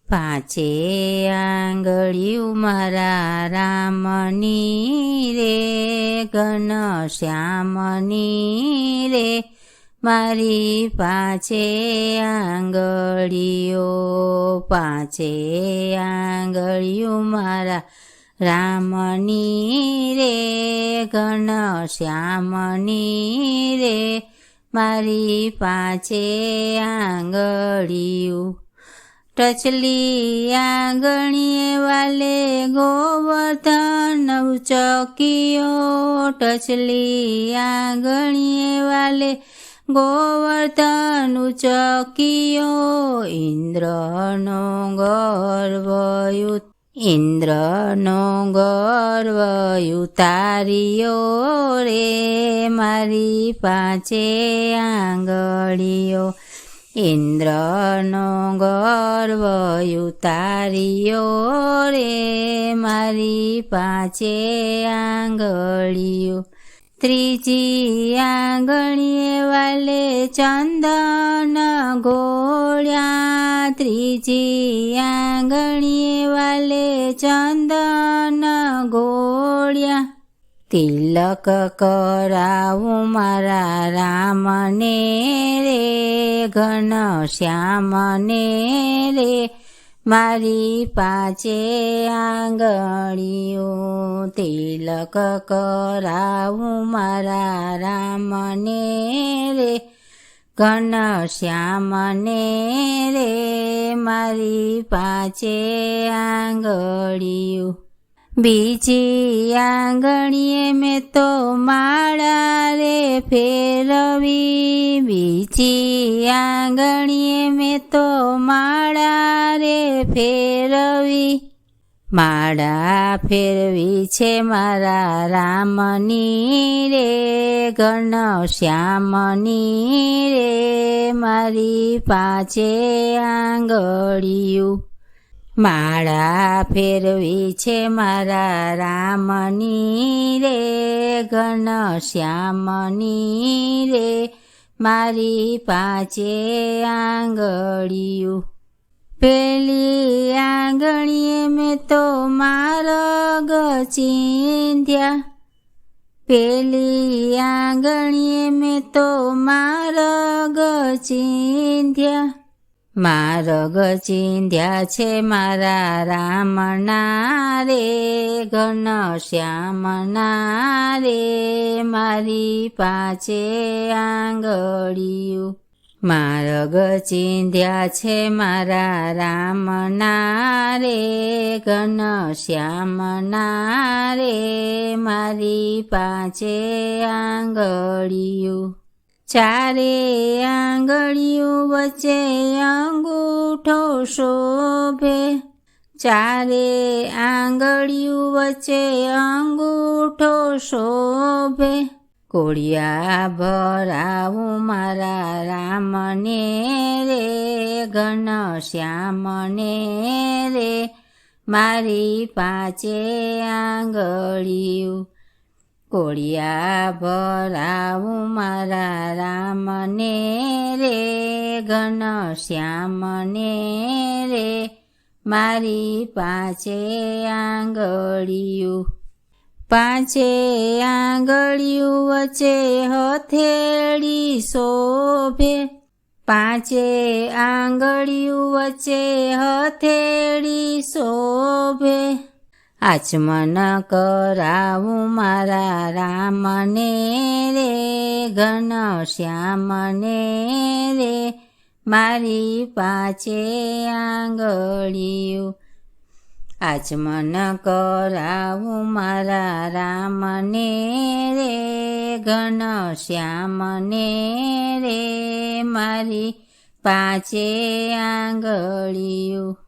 પાંચે આંગળિયું મારા રામની રે, ઘનશ્યામની રે, મારી પાંચે આંગળીઓ. પાંચે આંગળિયું મારા રામની રે, ઘનશ્યામની રે, મારી પાંચે આંગળિયું. ટચલી આંગણીએ વાલે ગોવર્ધન ઉચકિયો, ટચલી આંગણીએ વાલે ગોવર્ધન ઉચકિયો, ઇન્દ્રનો ગર્વ ઉતાર્યો રે, મારી પાંચે આંગળીઓ. ઇન્દ્રનો ગર્વ ઉતાર્યો રે, મારી પાંચે આંગળીઓ. ત્રીજી આંગળીએ વાલે ચંદન ગોળ્યા, ત્રીજી આંગળીએ વાલે ચંદન ગોળ્યા, તિલક કરાવું મારા રામને રે, ઘનશ્યામને રે, મારી પાંચે આંગળીઓ. તિલક કરાવું મારા રામને રે, ઘનશ્યામને રે, મારી પાંચે આંગળીઓ. બીજી આંગળીએ મેં તો માળા રે ફેરવી, બીજી આંગળીએ મેં તો માળા રે ફેરવી, માળા ફેરવી છે મારા રામની રે, ઘનશ્યામની રે, મારી પાંચે આંગળીયું. માળા ફેરવી છે મારા રામની રે, ઘનશ્યામની રે, મારી પાંચે આંગળીયું. પેલી આંગળીએ મેં તો માર્ગ ચીંધ્યા, પેલી આંગળીએ મેં તો માર્ગ ચીંધ્યા, માર્ગ ચીંધ્યા છે મારા રામના રે, ઘનશ્યામના રે, મારી પાંચે આંગળીયું. માર્ગ ચીંધ્યા છે મારા રામના રે, ઘનશ્યામના રે, મારી પાંચે આંગળીયું. ચારે આંગળીયું વચ્ચે અંગૂઠો શોભે, ચારે આંગળીયું વચ્ચે અંગૂઠો શોભે, કોળિયા ભરાવું મારા રામને રે, ઘનશ્યામને રે, મારી પાંચે આંગળીયું. કોળિયા ભરાવું મારા રામને રે, ઘનશ્યામને રે, મારી પાંચે આંગળીયું. પાંચે આંગળીયું વચ્ચે હથેળી શોભે, પાંચે આંગળીયું વચ્ચે હથેળી શોભે, આચમન કરાવું મારા રામને રે, ઘનશ્યામને રે, મારી પાંચે આંગળીયું. આચમન કરાવું મારા રામને રે, ઘનશ્યામને રે, મારી પાંચે આંગળીયું.